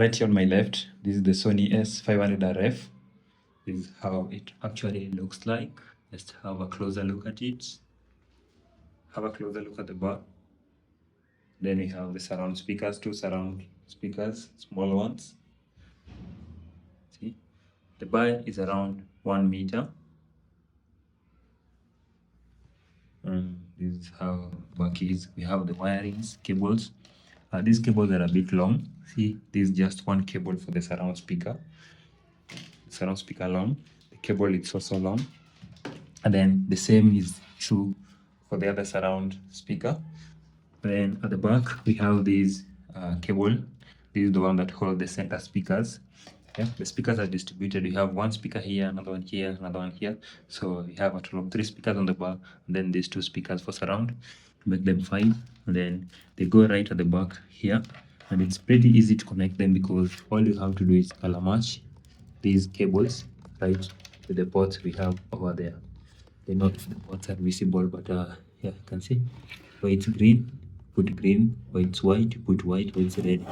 Right here on my left, this is the Sony S500RF. This is how it actually looks like. Let's have a closer look at it. Have a closer look at the bar. Then we have the surround speakers, two surround speakers, small ones. See, the bar is around 1 meter. This is how the back is. We have the wirings, cables. These cables are a bit long. See, this is just one cable for the surround speaker. Surround speaker long. The cable is also long. And then the same is true for the other surround speaker. Then at the back, we have this cable. This is the one that holds the center speakers. Yeah, the speakers are distributed. We have one speaker here, another one here, another one here. So we have a total of 3 speakers on the bar, and then these 2 speakers for surround to make them 5. And then they go right at the back here, and it's pretty easy to connect them because all you have to do is color match these cables right to the ports we have over there. They're not the ports are visible, but yeah, you can see. Where it's green, put green. Where it's white, put white. Where it's red.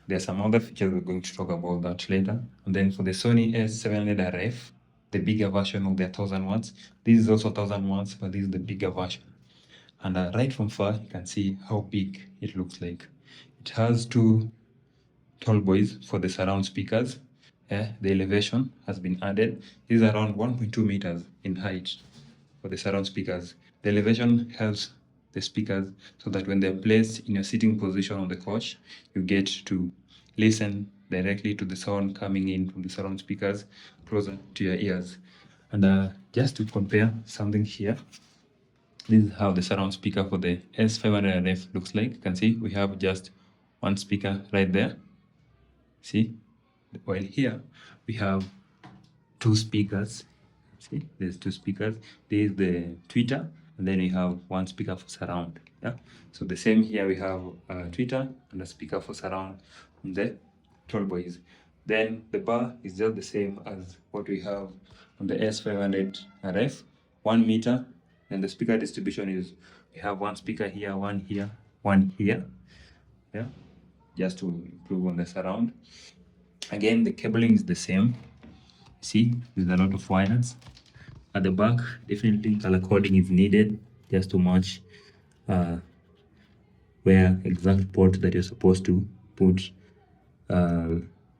There are some other features we're going to talk about that later. And then for the Sony S700RF, the bigger version of their 1000 watts. This is also 1000 watts, but this is the bigger version. And right from far, you can see how big it looks like. It has 2 tall boys for the surround speakers. The elevation has been added. It is around 1.2 meters in height for the surround speakers. The elevation helps the speakers so that when they're placed in your sitting position on the couch, you get to listen directly to the sound coming in from the surround speakers closer to your ears. And just to compare something here, this is how the surround speaker for the S500RF looks like. You can see we have just one speaker right there. See, while here we have 2 speakers. See, there's 2 speakers. There is the tweeter, and then we have 1 speaker for surround. Yeah, so the same here, we have a tweeter and a speaker for surround on the tall boys. Then the bar is just the same as what we have on the S500RF, 1 meter. And the speaker distribution is, we have 1 speaker here, 1 here, 1 here. Yeah, just to improve on the surround. Again, the cabling is the same. See, there's a lot of wires. At the back, definitely color coding is needed just to match where exact port that you're supposed to put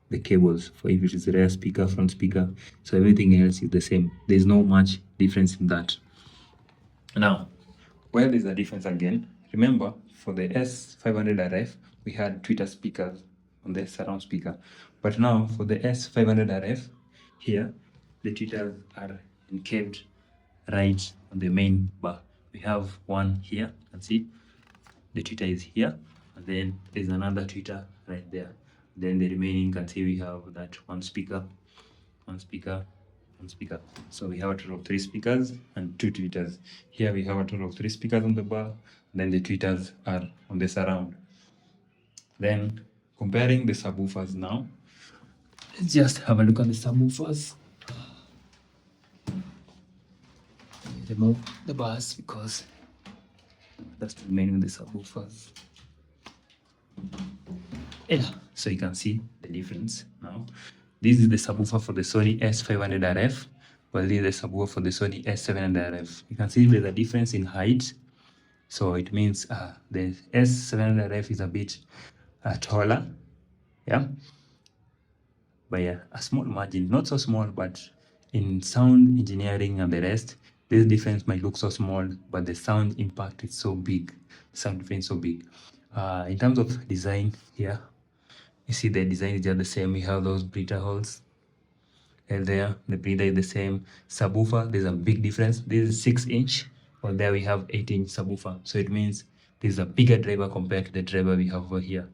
the cables for, if it is rear speaker, front speaker. So everything else is the same. There's no much difference in that. Now, where there's a difference again, remember for the S500RF, we had tweeter speakers on the surround speaker. But now for the S500RF, here, the tweeters are encaved right on the main bar. We have one here, you can see the tweeter is here, and then there's another tweeter right there. Then the remaining, you can see we have that one speaker, one speaker, one speaker. So we have a total of 3 speakers and 2 tweeters. Here we have a total of 3 speakers on the bar, then the tweeters are on the surround. Then comparing the subwoofers now, let's just have a look at the subwoofers. Remove the bars because that's the main with the subwoofers. Yeah, so you can see the difference now. This is the subwoofer for the Sony S500RF, while this is the subwoofer for the Sony S700RF. You can see there's a difference in height. So it means the S700RF is a bit taller. Yeah, by a small margin, not so small, but in sound engineering and the rest, this difference might look so small, but the sound impact is so big. Sound difference is so big. In terms of design here, you see the design is just the same. We have those breather holes there. The breather is the same. Subwoofer, there's a big difference. This is 6-inch, while there we have 8-inch subwoofer. So it means this is a bigger driver compared to the driver we have over here.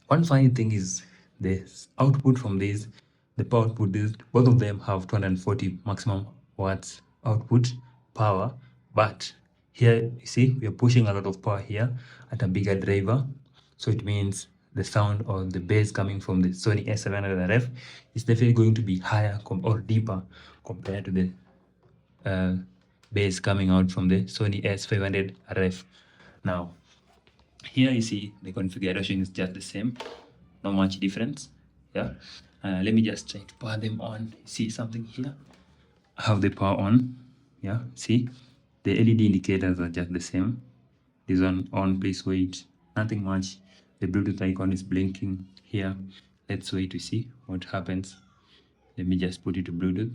One funny thing is the output from this, the power output, both of them have 240 maximum watts output power, but here you see we are pushing a lot of power here at a bigger driver. So it means the sound or the bass coming from the Sony S700RF is definitely going to be higher or deeper compared to the bass coming out from the Sony S500RF. Now, here you see the configuration is just the same, not much difference. Yeah, let me just try to power them on. See something here? I have the power on. Yeah, see the LED indicators are just the same. This one on, please wait. Nothing much. The Bluetooth icon is blinking here. Let's wait to see what happens. Let me just put it to Bluetooth.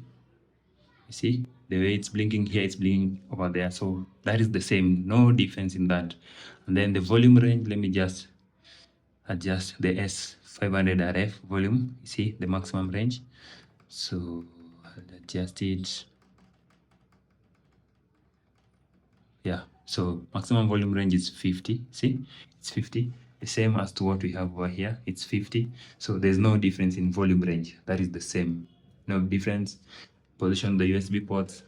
You see the way it's blinking here, it's blinking over there. So that is the same, no difference in that. And then the volume range, let me just adjust the S500RF volume. You see the maximum range. So I'll adjust it. Yeah, so maximum volume range is 50. See, it's 50, the same as to what we have over here. It's 50. So there's no difference in volume range. That is the same, no difference. Position the USB ports.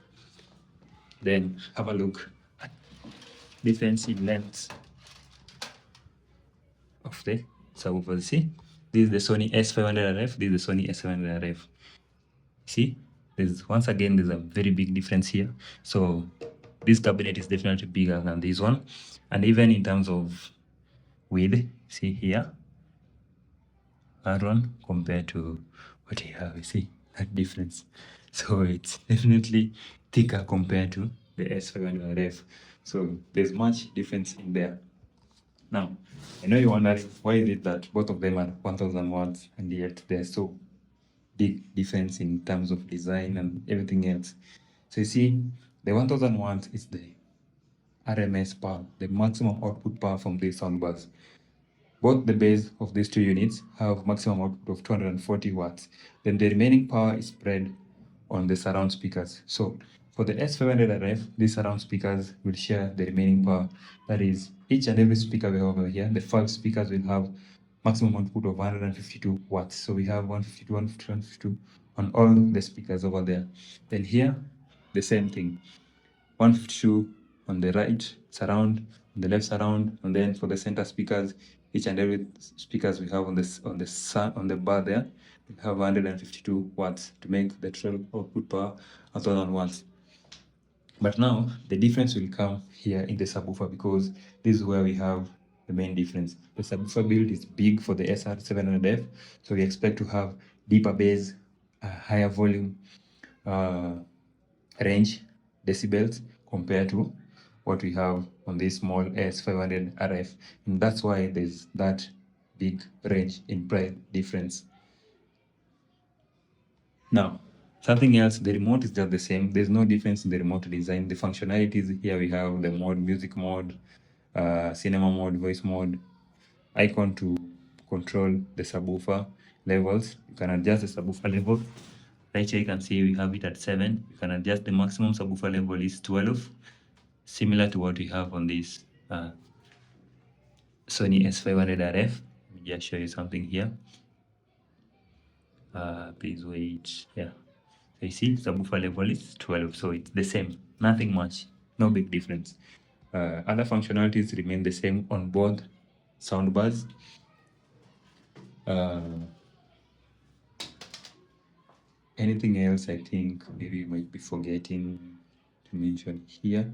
Then have a look at difference in length of the subwoofer. See, this is the Sony S500RF. This is the Sony S700RF. See, once again there's a very big difference here. So this cabinet is definitely bigger than this one, and even in terms of width, see here, that one compared to what you have, you see that difference. So it's definitely thicker compared to the S500RF. So there's much difference in there. Now, I know you're wondering why is it that both of them are 1000 watts and yet there's so big difference in terms of design and everything else. So you see, the 1000 watts is the RMS power, the maximum output power from these soundbars. Both the base of these two units have maximum output of 240 watts. Then the remaining power is spread on the surround speakers. So for the S500RF, these surround speakers will share the remaining power. That is, each and every speaker we have over here, the 5 speakers will have maximum output of 152 watts. So we have 152, 152, 152 on all the speakers over there. Then here, the same thing, 152 on the right surround, on the left surround, and then for the center speakers, each and every speakers we have on the bar there, we have 152 watts to make the total output power 1000 watts. But now the difference will come here in the subwoofer, because this is where we have the main difference. The subwoofer build is big for the SR700F, so we expect to have deeper bass, higher volume range decibels compared to what we have on this small S500RF, and that's why there's that big range in price difference. Now, something else, the remote is just the same. There's no difference in the remote design. The functionalities here, we have the mode, music mode, cinema mode, voice mode, icon to control the subwoofer levels. You can adjust the subwoofer level. Right here you can see we have it at 7. You can adjust the maximum subwoofer level is 12, similar to what we have on this Sony S500RF. Let me just show you something here. Please wait. Yeah, so you see subwoofer level is 12, so it's the same, nothing much, no big difference. Other functionalities remain the same on both soundbars. Anything else I think maybe you might be forgetting to mention here?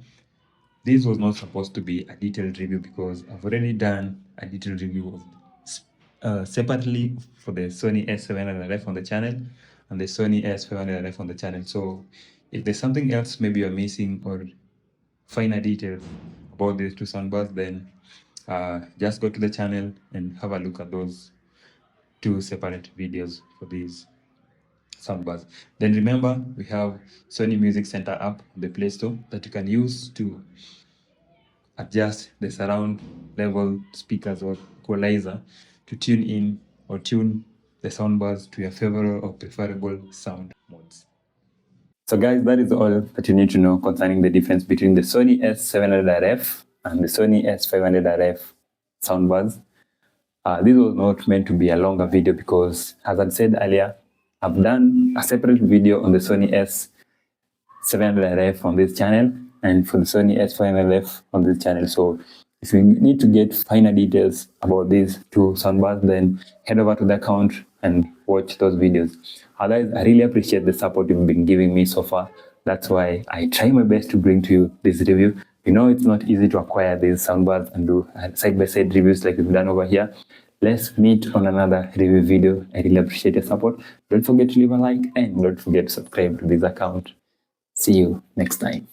This was not supposed to be a detailed review because I've already done a detailed review of separately for the Sony S700RF on the channel and the Sony S500RF on the channel. So if there's something else maybe you're missing or finer details about these two soundbars, then just go to the channel and have a look at those two separate videos for these soundbars. Then remember, we have Sony Music Center app on the Play Store that you can use to adjust the surround level speakers or equalizer to tune in or tune the soundbars to your favorite or preferable sound modes. So guys, that is all that you need to know concerning the difference between the Sony S700RF and the Sony S500RF soundbars. This was not meant to be a longer video because, as I said earlier, I've done a separate video on the Sony S700RF on this channel and for the Sony S500RF on this channel. So if you need to get finer details about these two soundbars, then head over to the account and watch those videos. Otherwise, I really appreciate the support you've been giving me so far. That's why I try my best to bring to you this review. You know, it's not easy to acquire these soundbars and do side-by-side reviews like we've done over here. Let's meet on another review video. I really appreciate your support. Don't forget to leave a like and don't forget to subscribe to this account. See you next time.